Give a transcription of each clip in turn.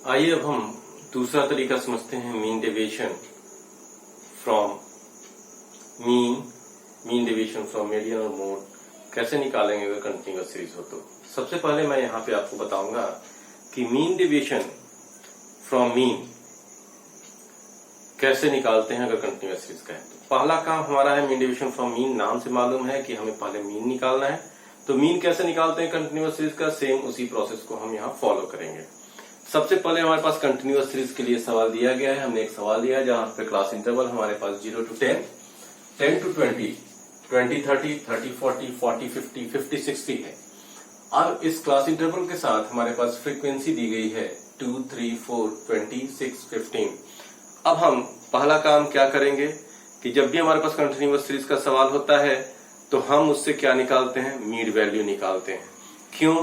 आइए अब हम दूसरा तरीका समझते हैं मीन डेविएशन फ्रॉम मीडियन और मोड कैसे निकालेंगे अगर कंटिन्यूअस सीरीज हो तो। सबसे पहले मैं यहाँ पे आपको बताऊंगा कि मीन डेविएशन फ्रॉम मीन कैसे निकालते हैं अगर कंटिन्यूअस सीरीज का है। तो पहला काम हमारा है मीन डेविएशन फ्रॉम मीन। नाम से मालूम है कि हमें पहले मीन निकालना है। तो मीन कैसे निकालते हैं कंटिन्यूअस सीरीज का, सेम उसी प्रोसेस को हम यहाँ फॉलो करेंगे। सबसे पहले हमारे पास कंटिन्यूअस सीरीज के लिए सवाल दिया गया है। हमने एक सवाल दिया है जहां पे क्लास इंटरवल हमारे पास 0 to 10, 10 to 20, 20 30, 30 40, 40 50, 50 60 है। अब इस क्लास इंटरवल के साथ हमारे पास फ्रीक्वेंसी दी गई है 2 3 4 20 6 15। अब हम पहला काम क्या करेंगे कि जब भी हमारे पास कंटिन्यूअस सीरीज का सवाल होता है तो हम उससे क्या निकालते हैं, मीन वैल्यू निकालते हैं। क्यों?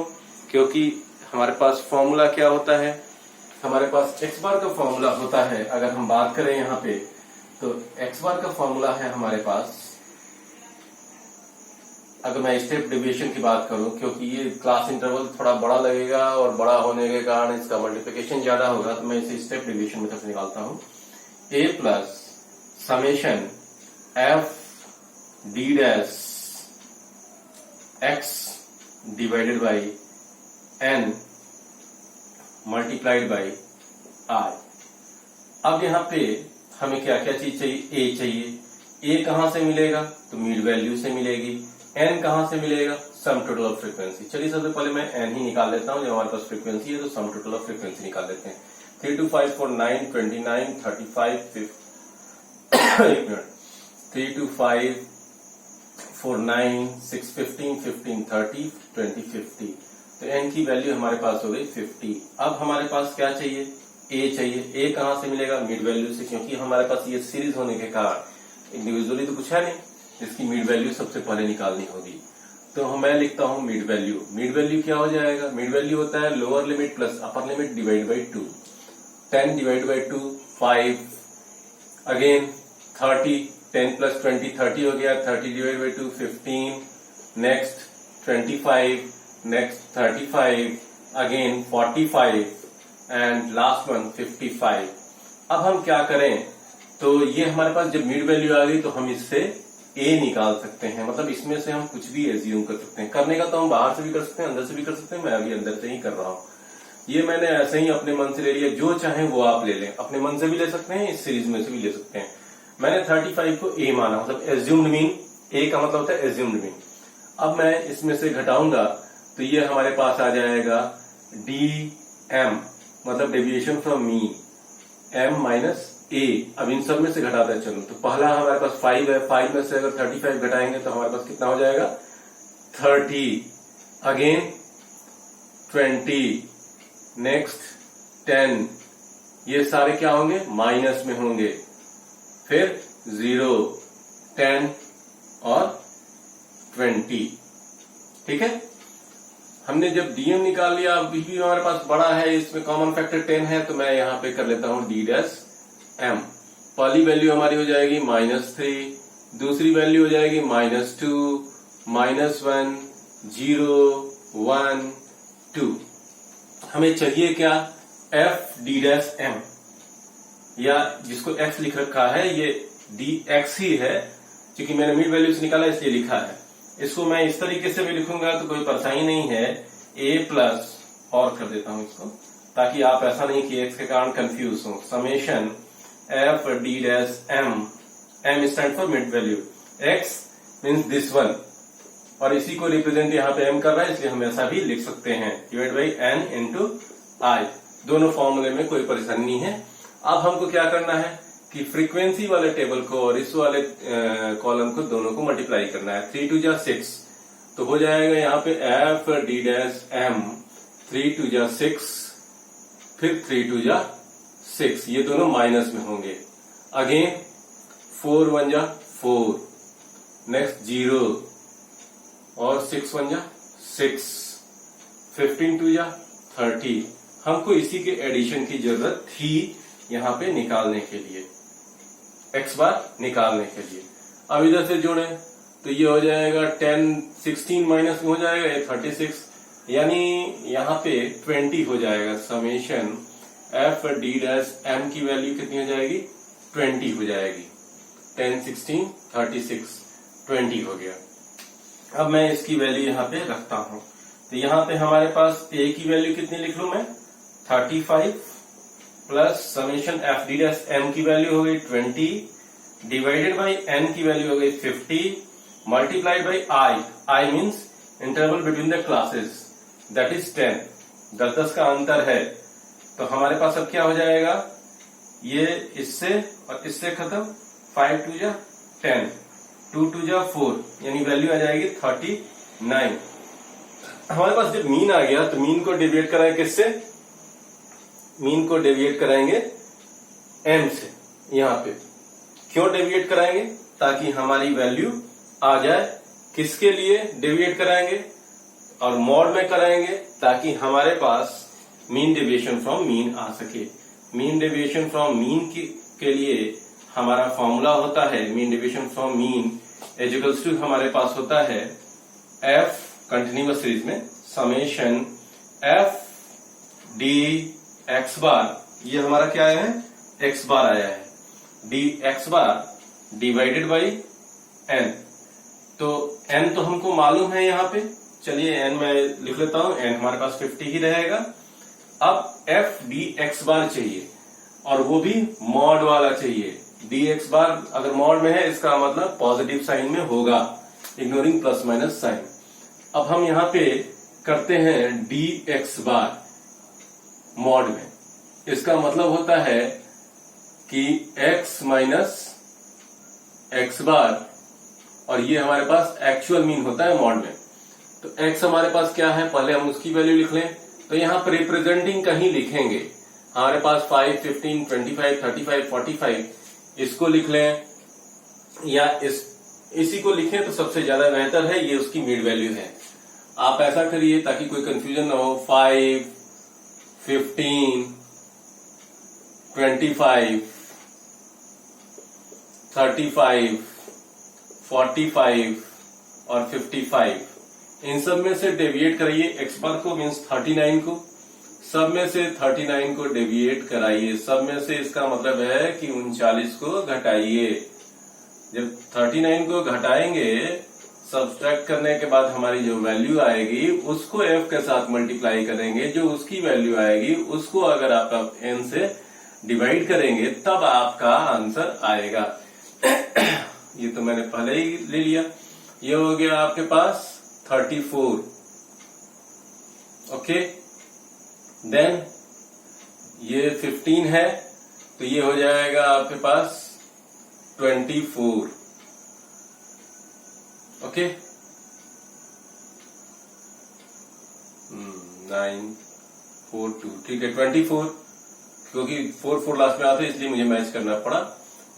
क्योंकि हमारे पास फॉर्मूला क्या होता है, हमारे पास एक्स बार का फॉर्मूला होता है। अगर हम बात करें यहाँ पे तो एक्स बार का फॉर्मूला है हमारे पास, अगर मैं स्टेप डेविएशन की बात करूं, क्योंकि ये क्लास इंटरवल थोड़ा बड़ा लगेगा और बड़ा होने के कारण इसका मल्टीप्लिकेशन ज्यादा होगा, तो मैं इसे स्टेप डेविएशन मेथड से निकालता हूं। A plus summation f d dash x divided by n multiplied by i। अब यहाँ पे हमें क्या क्या चीज चाहिए, a चाहिए। a कहां से मिलेगा, तो मीन वैल्यू से मिलेगी। n कहां से मिलेगा, सम टोटल ऑफ फ्रीक्वेंसी। चलिए सबसे पहले मैं n ही निकाल लेता हूं। जब हमारे पास फ्रीक्वेंसी है तो सम टोटल ऑफ फ्रीक्वेंसी निकाल लेते हैं। 3 2 5 4 9 29 35 एक मिनट, 3 2 5 4 9 6 15 15 30 20 50। तो n की वैल्यू हमारे पास हो गई 50। अब हमारे पास क्या चाहिए, a चाहिए। a कहां से मिलेगा, मिड वैल्यू से, क्योंकि हमारे पास ये सीरीज होने के कारण इंडिविजुअली तो कुछ है नहीं, इसकी मिड वैल्यू सबसे पहले निकालनी होगी। तो मैं लिखता हूं मिड वैल्यू। मिड वैल्यू क्या हो जाएगा, मिड वैल्यू होता है lower limit plus upper limit divide by 2। 10 divide by 2 5, again 30, 10 plus 20 30 हो गया, 30 divide by 2 15, next 25, next 35, again 45 and last one 55। अब हम क्या करें, तो ये हमारे पास जब मिड वैल्यू आ गई तो हम इससे a निकाल सकते हैं। मतलब इसमें से हम कुछ भी एज्यूम कर सकते हैं। करने का तो हम बाहर से भी कर सकते हैं, अंदर से भी कर सकते हैं। मैं अभी अंदर से ही कर रहा हूं। ये मैंने ऐसे ही अपने मन से ले लिया, जो चाहे वो आप ले लें। अपने मन से भी ले सकते हैं, इस सीरीज में से भी ले सकते हैं। मैंने 35 को a माना, मतलब एज्यूम्ड मीन। a का मतलब होता है एज्यूम्ड मीन। अब मैं इसमें से घटाऊंगा तो ये हमारे पास आ जाएगा dm, मतलब deviation from mean, m minus a। अब इन सब में से घटाते हैं। चलो, तो पहला हमारे पास 5 है। 5 में से अगर 35 घटाएंगे तो हमारे पास कितना हो जाएगा, 30, अगेन 20, नेक्स्ट 10। ये सारे क्या होंगे, माइनस में होंगे। फिर 0, 10 और 20। ठीक है, हमने जब डीएम निकाल लिया। अब भी हमारे पास बड़ा है, इसमें कॉमन फैक्टर 10 है, तो मैं यहां पे कर लेता हूं डी डैश एम। पहली वैल्यू हमारी हो जाएगी -3, दूसरी वैल्यू हो जाएगी -2, -1, 0, 1, 2। हमें चाहिए क्या, एफ डी डैश एम, या जिसको एक्स लिख रखा है ये डी एक्स ही है, क्योंकि मैंने मिड वैल्यू से निकाला इसलिए लिखा है। इसको मैं इस तरीके से भी लिखूंगा तो कोई परेशानी नहीं है। a प्लस और कर देता हूं इसको, ताकि आप ऐसा नहीं कि x के कारण कंफ्यूज हो। Summation f d dash m, m stand for mid value, x means this one, और इसी को रिप्रेजेंट यहाँ पे m कर रहा है, इसलिए हम ऐसा भी लिख सकते हैं, डिवाइड बाई n इंटू आई। दोनों फॉर्मूले में कोई परेशानी नहीं है। अब हमको क्या करना है कि फ्रीक्वेंसी वाले टेबल को और इस वाले कॉलम को दोनों को मल्टीप्लाई करना है। 3 2 जा 6, तो हो जाएगा यहाँ पे एफ डी डैश एम। 3 2 जा 6, फिर 3 2 जा 6, ये दोनों माइनस में होंगे। अगेन 4 1 जा 4, नेक्स्ट 0 और 6 1 जा 6, 15 2 जा 30। हमको इसी के एडिशन की जरूरत थी यहाँ पे निकालने के लिए, एक्स बार निकालने के लिए। अब इधर से जोड़े तो ये हो जाएगा 10, 16 माइनस में हो जाएगा ये 36, यानी यहाँ पे 20 हो जाएगा। Summation f d dash m की वैल्यू कितनी हो जाएगी, 20 हो जाएगी। 10, 16, 36, 20 हो गया। अब मैं इसकी वैल्यू यहाँ पे रखता हूं, तो यहाँ पे हमारे पास ए की वैल्यू कितनी लिख लू मैं, 35 plus summation f d dash m की वैल्यू हो गई 20 डिवाइडेड बाई एन की वैल्यू हो गई 50 multiplied by i means interval between the classes that is 10। 10 का अंतर है, तो हमारे पास अब क्या हो जाएगा, ये इससे और इससे खत्म, 5 2 जा 10, 2 2 जा 4, यानी वैल्यू आ जाएगी 39। हमारे पास जब मीन आ गया तो मीन को डेविएट कराएंगे किससे, मीन को डेविएट कराएंगे एम से। यहाँ पे क्यों डेविएट कराएंगे, ताकि हमारी वैल्यू आ जाए। किसके लिए डेविएट कराएंगे, और मॉड में कराएंगे, ताकि हमारे पास मीन डेविएशन फ्रॉम मीन आ सके। मीन डेविएशन फ्रॉम मीन के लिए हमारा फॉर्मूला होता है, mean deviation from mean equals to हमारे पास होता है एफ कंटिन्यूअस सीरीज में summation f d x bar, ये हमारा क्या आया है, एक्स बार आया है, d x bar divided by n. तो एन तो हमको मालूम है यहाँ पे, चलिए एन मैं लिख लेता हूं, एन हमारे पास 50 ही रहेगा। अब एफ डी एक्स बार चाहिए, और वो भी मॉड वाला चाहिए। डी एक्स बार अगर मॉड में है, इसका मतलब पॉजिटिव साइन में होगा, इग्नोरिंग प्लस माइनस साइन। अब हम यहाँ पे करते हैं डी एक्स बार मॉड में, इसका मतलब होता है कि x माइनस एक्स बार, और ये हमारे पास एक्चुअल मीन होता है मॉड में। तो x हमारे पास क्या है, पहले हम उसकी वैल्यू लिख लें। तो यहाँ पर रिप्रेजेंटिंग कहीं लिखेंगे, हमारे पास 5, 15, 25, 35, 45, इसको लिख लें या इसी को लिखें तो सबसे ज्यादा बेहतर है, ये उसकी मिड वैल्यू है। आप ऐसा करिए ताकि कोई कंफ्यूजन ना हो। 5, 15, 25, 35, 45 और 55, इन सब में से डेविएट कराइए एक्स बार को, मीन्स 39 को। सब में से 39 को डेविएट कराइए, सब में से इसका मतलब है कि 39 को घटाइए। जब 39 को घटाएंगे, सब्सट्रैक्ट करने के बाद हमारी जो वैल्यू आएगी उसको f के साथ मल्टीप्लाई करेंगे, जो उसकी वैल्यू आएगी उसको अगर आप n से डिवाइड करेंगे तब आपका आंसर आएगा। ये तो मैंने पहले ही ले लिया। ये हो गया आपके पास 34। ओके, देन ये 15 है, तो ये हो जाएगा आपके पास 24। ओके, 9, 4, 2, ठीक है 24, क्योंकि 4 4 लास्ट में आते हैं इसलिए मुझे मैच करना पड़ा।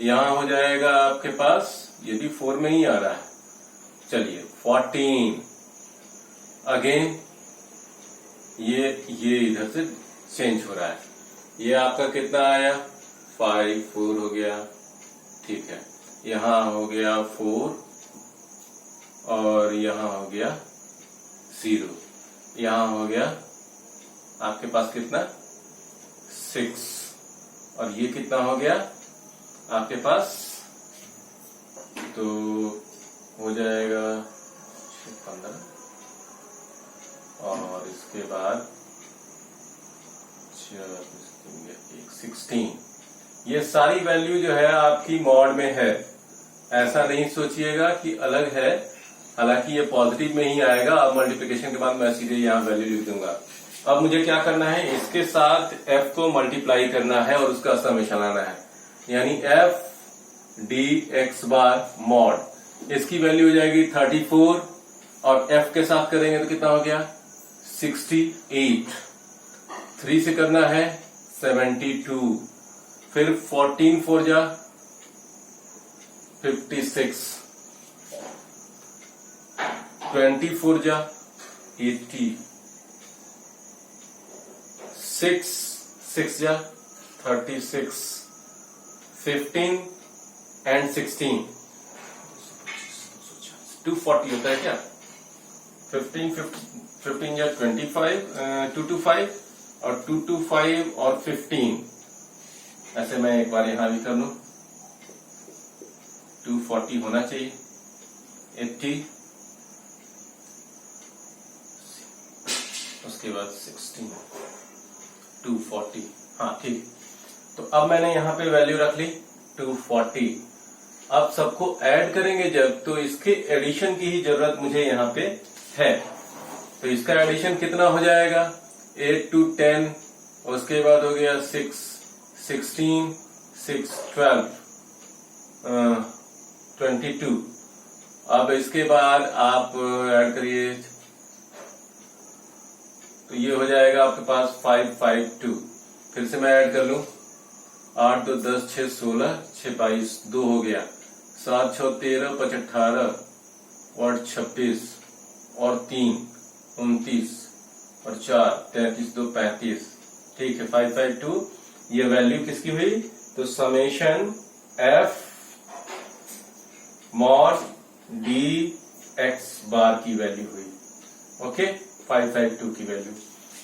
यहां हो जाएगा आपके पास, ये भी 4 में ही आ रहा है। चलिए 14, अगेन ये इधर से चेंज हो रहा है। ये आपका कितना आया, 5, 4 हो गया, ठीक है। यहां हो गया 4 और यहां हो गया 0, यहां हो गया आपके पास कितना 6, और ये कितना हो गया आपके पास, तो हो जाएगा 15 और इसके बाद 16। ये सारी वैल्यू जो है आपकी मॉड में है, ऐसा नहीं सोचिएगा कि अलग है, हालांकि ये पॉजिटिव में ही आएगा। अब मल्टीप्लिकेशन के बाद मैं सीधे यहाँ वैल्यू लिख दूंगा। अब मुझे क्या करना है, इसके साथ f को मल्टीप्लाई करना है और उसका समेशन लाना है, यानी f डी एक्स बार मॉड, इसकी वैल्यू हो जाएगी 34 और f के साथ करेंगे तो कितना हो गया 68। 3 से करना है 72, फिर 14 4 जा 56, 24 जा 80, 6 जा 36, 15 एंड 16, 240 होता है क्या, 15 जा 25, 225 और 2 to 5 और 15, ऐसे मैं एक बार यहां भी कर लूं, 240 होना चाहिए, 80, उसके बाद 16, 240, हाँ ठीक। तो अब मैंने यहाँ पे वैल्यू रख ली 240। अब सबको ऐड करेंगे जब, तो इसके एडिशन की ही जरूरत मुझे यहाँ पे है। तो इसका एडिशन कितना हो जाएगा, 8 to 10, उसके बाद हो गया 6, 16, 6, 12, 22। अब इसके बाद आप ऐड करिए, तो ये हो जाएगा आपके पास 552। फिर से मैं ऐड कर लूं, 8 2 10 6 16 6 22, 2 हो गया, 7 6 13 5 18 और 26 और 3 29 और 4 33 2 35। ठीक है, 552 ये वैल्यू किसकी हुई, तो summation f mod d x bar की वैल्यू हुई। ओके, 552 की वैल्यू।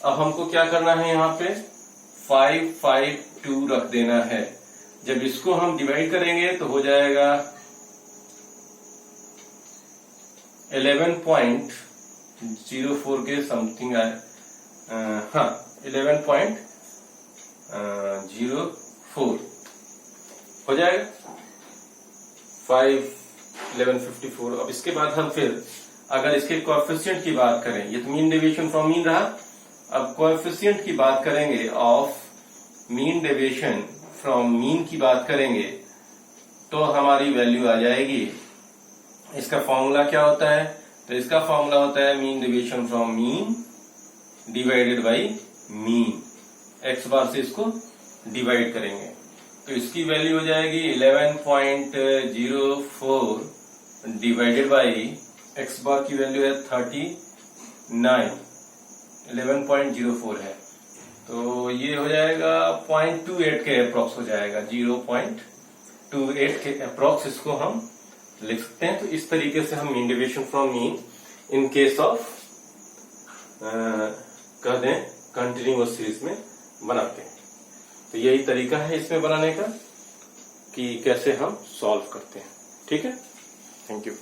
अब हमको क्या करना है, यहाँ पे 552 रख देना है। जब इसको हम डिवाइड करेंगे तो हो जाएगा 11.04 के समथिंग आए, हाँ 11.04 हो जाएगा, 1154। अब इसके बाद हम फिर अगर इसके कोएफिशिएंट की बात करें, ये तो मीन डेविएशन फ्रॉम मीन रहा, अब कोएफिशिएंट की बात करेंगे of mean deviation from mean की बात करेंगे तो हमारी वैल्यू आ जाएगी। इसका फॉर्मूला क्या होता है, तो इसका फॉर्मूला होता है mean deviation from mean divided by mean. X bar से इसको डिवाइड करेंगे तो इसकी वैल्यू हो जाएगी 11.04 डिवाइडेड बाई एक्स बार की वैल्यू है 39, 11.04 है, तो ये हो जाएगा 0.28 के अप्रोक्स हो जाएगा, 0.28 के अप्रोक्स इसको हम लिख सकते हैं। तो इस तरीके से हम mean deviation from mean in case of कह दें कंटिन्यूअस सीरीज में बनाते हैं। तो यही तरीका है इसमें बनाने का कि कैसे हम सॉल्व करते हैं। ठीक है, थैंक यू।